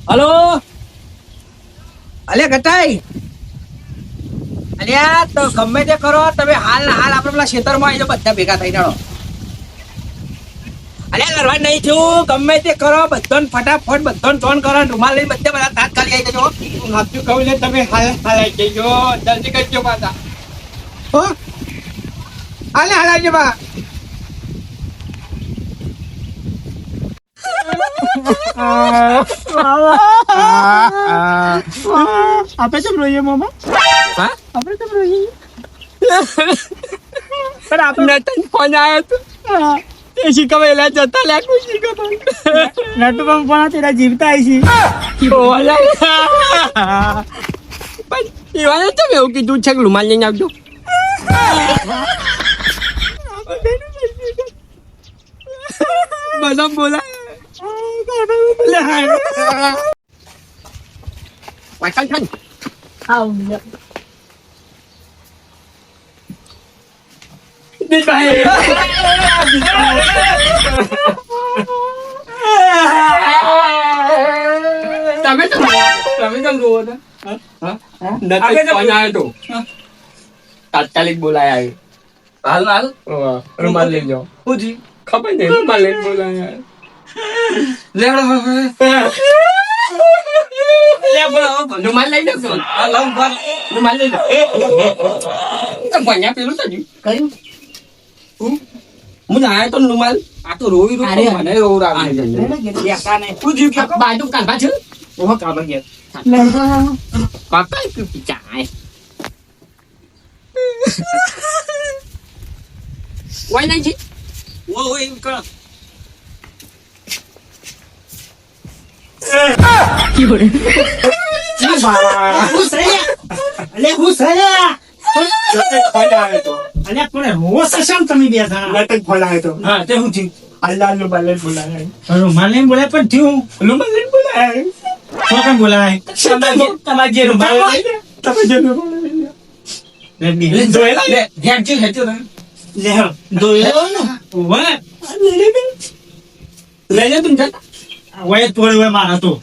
Hello અલે ગટાઈ અલ્યા તો ગમે તે કરો તમે હાલ આપણે પેલા ખેતરમાં આવી જાઓ બધા ભેગા થઈ જાઓ અલ્યા કરવા નહીં થયું ગમે તે કરો બધાને ફટાફટ બધાને ફોન કરો રૂમાલ લઈને બધા તાત્કાલિક આવી જજો હું સાચું કહું ને તમે હાલ આવી જજો જલ્દી કરજો પાછા હો હાલ આવજો બા આપણે કેમ રોઈએ મામા હા આપણે કેમ રોઈએ પણ આપણે તને ફોન આવ્યો તો તે શીખવેલા જતા લે કોઈ શીખવ નટુ પણ તેરા જીવતા આવી પણ એવાને તમે એવું કીધું છે કે રૂમાલ લઈને આવજો બધા બોલા વાંચન છે તમે તો જોવો ને તાત્કાલિક બોલાયા હાલ હાલ રૂમાલ લઈ જાઓ પૂછી ખબર નહીં રૂમાલ લઈને બોલાયા રૂમાલ લઈ લો રૂમાલ લઈ લો ભણ્યા પેલું થયું કયું હું લાયા તો રૂમાલ આ તો રોઈ રોઈ મને બાજુ કાઢવા છે ઓહો કાઢવા ગયા કાકા કે ચાય વાય નહીં છે ઓ એમ કર વયત પોળે હોય મારા તો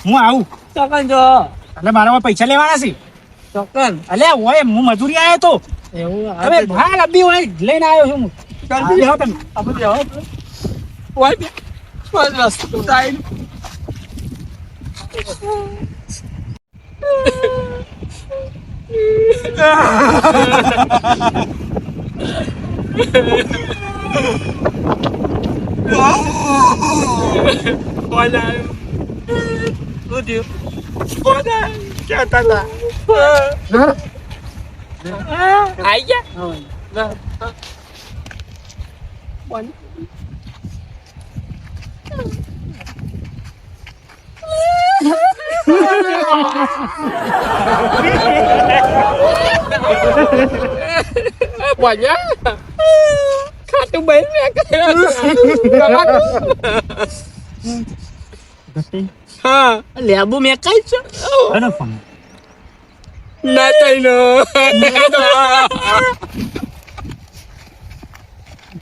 હું આવું ચોકન જો એટલે મારા પૈસા લેવાના છે ચોકન અલ્યા હોય હું મજૂરી આવ્યો તો એવું હવે ભાલ અબી હોય લઈને આવ્યો છું હું જલ્દી જાઓ તમે આપણે જાઓ ઓય બે બસ વસ્તુ થાય બોલા ઉદ્યો બોલા क्या था आई क्या banyak satu banyak હા લેબુ મેકાઈ છે અરે ફોન ના તઈ નો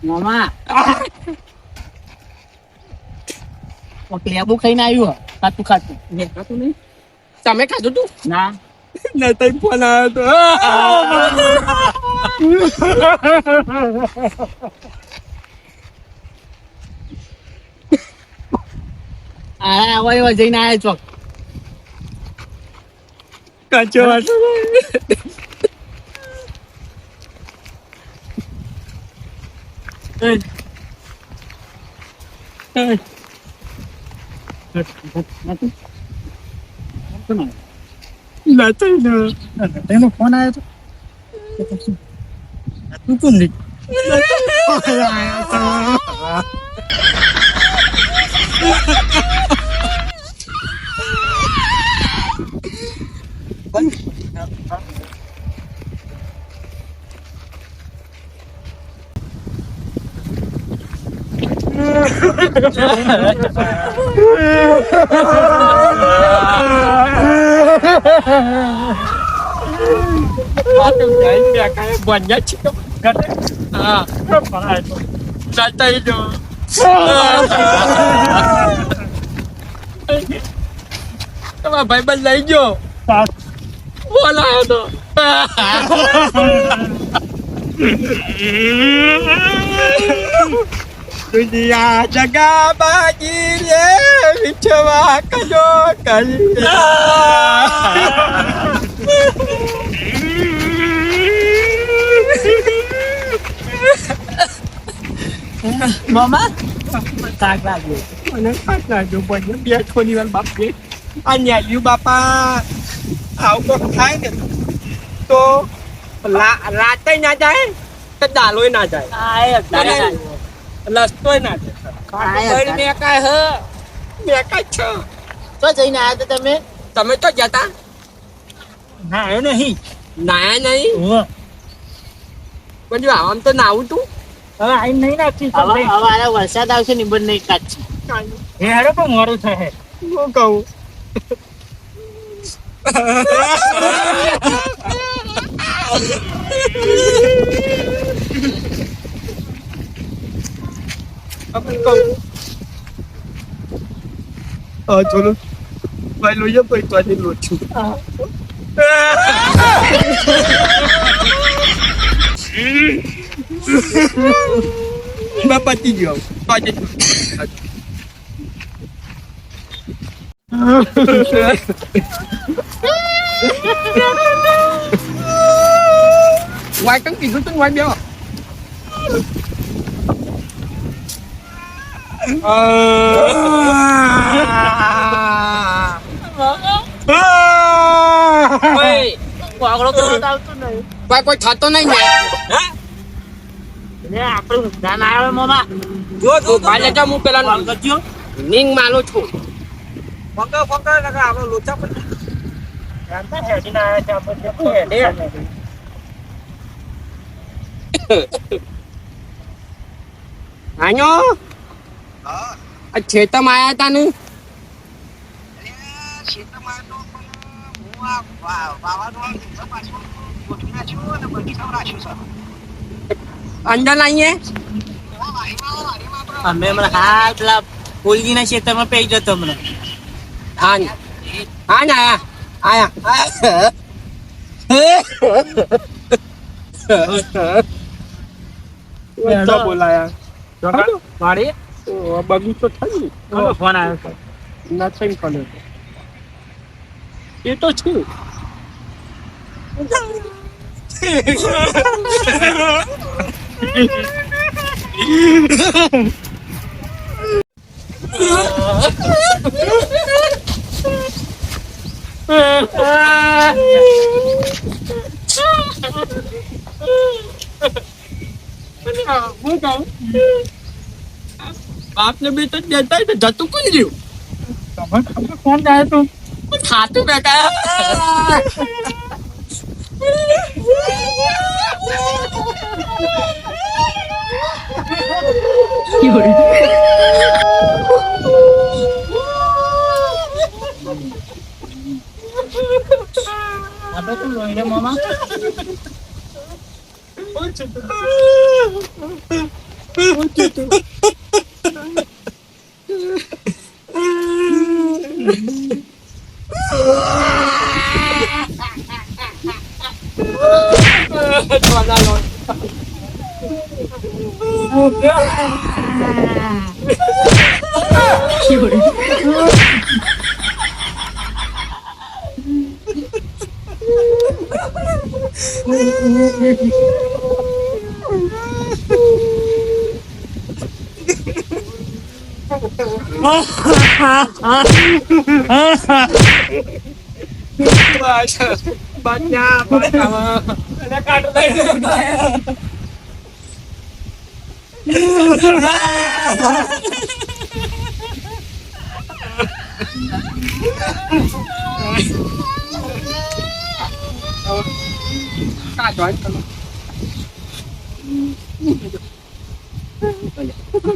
મામા લેબુ ખાઈને આવ્યું ખાતું મેં ખાતું નહીં તમે ખાધું તું ના ના તઈ ફોન આવ્યો તો આવા જઈને આવ્યા ચોક કાચો વાટો તેનો ફોન આવ્યો તો તું કોણ નહીં banyak cik santai tu apa baik lain jo wala tu dunia jaga bagi dia bicara kado kali Mama, tak lagi. mana ada banyak biar kau ni bap dia anya you bapa áo có thái được to là tay nhà trái tất đà lôi nào trái Ai, tak. là tôi nào Ai, tôi mẹ cái hơ mẹ cái chờ Có gì nào tôi tâm biết? tao mới cho giờ ta Này nó hi. nãy này Ủa. con đi bảo anh tôi nào tú Anh thấy là chỉ có ada wasa tahu sini benih kaci. Ya ada pengaruh saya. không cầu không cầu চলো ভাই লইয়া পাই তো আজ Lachhu Bapak tidur. Aja. Ngoài cắn gì cũng ngoài béo. Woi, gua kalau tahu tuh nih. Quay thật tôi này nhỉ. Hả? Ini apa lu? Dan ayo mama. Gua banyak kamu pelan. Wang kecil. Ning malu chu. Wang ke nak apa lu capek. Rantai ya di na capek dia. Anyo. À chế ta mai ta nữa. Anda nanya? Memang lah pulgi na siya tama pe ito mo. Anya. Anya ya. Anya. Apa bola ya? Jangan mari. Oh, bagus tu tadi. Kalau phone ayo. Nothing color. Itu tu. बाप ने भी तो देता है तो जतु को लियो Phone ayo tu. खाते बेटा Apa tu lo ini mama? banyak ada kado lain kado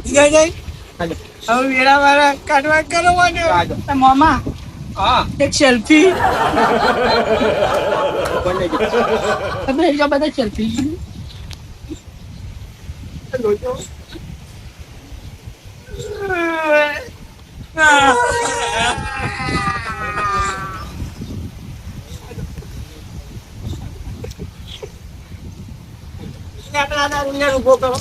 iya હવે વેરા વાળા કાઢવા કરવાનો મામા હા એક સેલ્ફી તમે જો બધા સેલ્ફી ઉભો કરો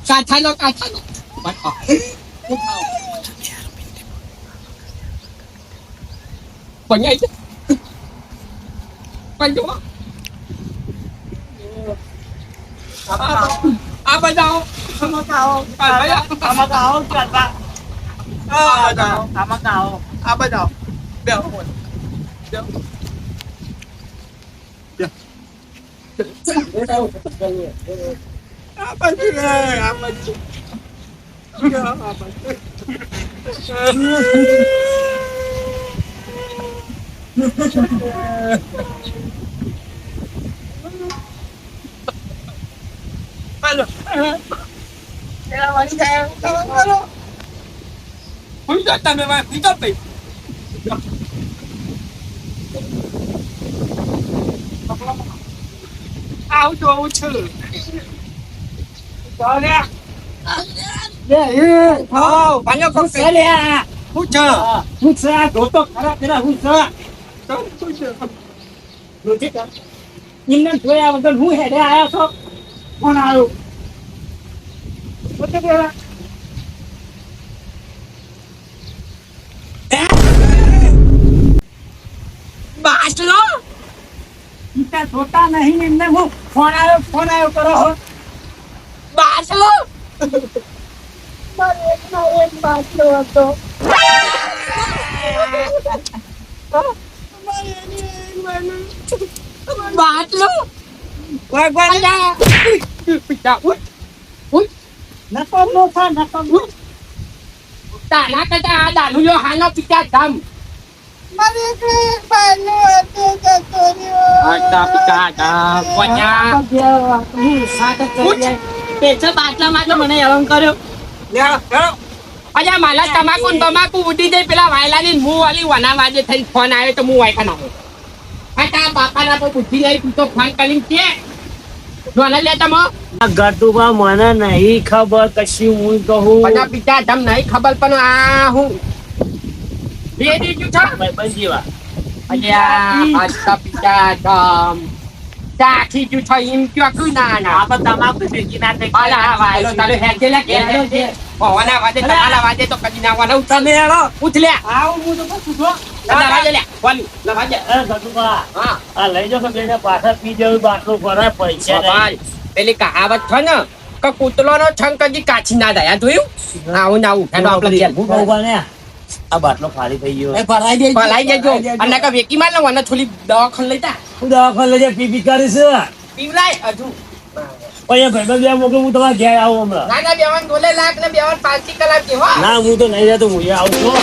કાઠાનો પંજાઈ પંજો આ બજાઓ આમાં આવો ચાલતા આમાં આવો આ બજાઓ બે આ બાજુ Halo. Ya, mari saya. Halo. Kita tambah mai, kita pe. Auto uçur. Soalnya. Ya, oh, banyak kok sekali. Uçur. Uçur, dotok khara tera uçur. Lucu kan? Ini saya betul hu hai dia ayah so. Mana ayo? Betul dia. बात लो इतना छोटा नहीं इनने वो phone आयो करो बात लो एक बात लो तो बात लो gue ya pita नको tanah kita ada lu yo hana pita dam mari ke panu ada pita dam pokoknya પેચા બાટલામાં તો મને હેરાન કર્યો અજા માલા તમાકુ ઉડી જાય પેલા વાયલાની મું વાલી વના વાજે થઈ ફોન આવ્યો તો મું વાયકા નાખો આ બાપાના તો બુદ્ધિ નહીં તું તો ફોન કરીને કે જોના લે તમો ગટુબા મને નહીં ખબર કશી હું કહું બધા પિતા તમ નહીં ખબર પણ આ હું બે દીધું છે ભાઈ જીવા અલ્યા આસ્તા પિતા તમ તાખી જુ છે એમ ક્યો કુ ના ના આપ તમાકુ ભેગી ના થઈ આલા વાયલો તારે હેકેલા કે ભવના વાજે તાલા વાજે તો કદી ના વાના તમે હેડો પૂછ લે આવ હું તો પૂછું છો ના વાજે લે વાલી ના વાજે ગટુબા હા આ લઈ જાવ કે બેટા પાછા પી જાવ બાટલો ભરાય પૈસા ભાઈ પેલી કહાવત છે ને કે કૂતરોનો છંગ કદી કાચી ના દયા જોયું આવું ના ઉઠાડો આપણે ઘેર હું કહું બને આ બાટલો ખાલી થઈ ગયો એ ભરાઈ દેજો અને કે વેકી માર ને વને થોડી દવાખાન લઈતા હું દવાખાને લઈ પી કરીશ પીવરાય હજુ પછી ભાઈ બે મોકલું હું તમારા ઘેર આવું હમણાં ના ના બેવાન 2 લાખ ને બેવાન 5 કલાક કે હો ના હું તો નહીં જતો હું આવું છું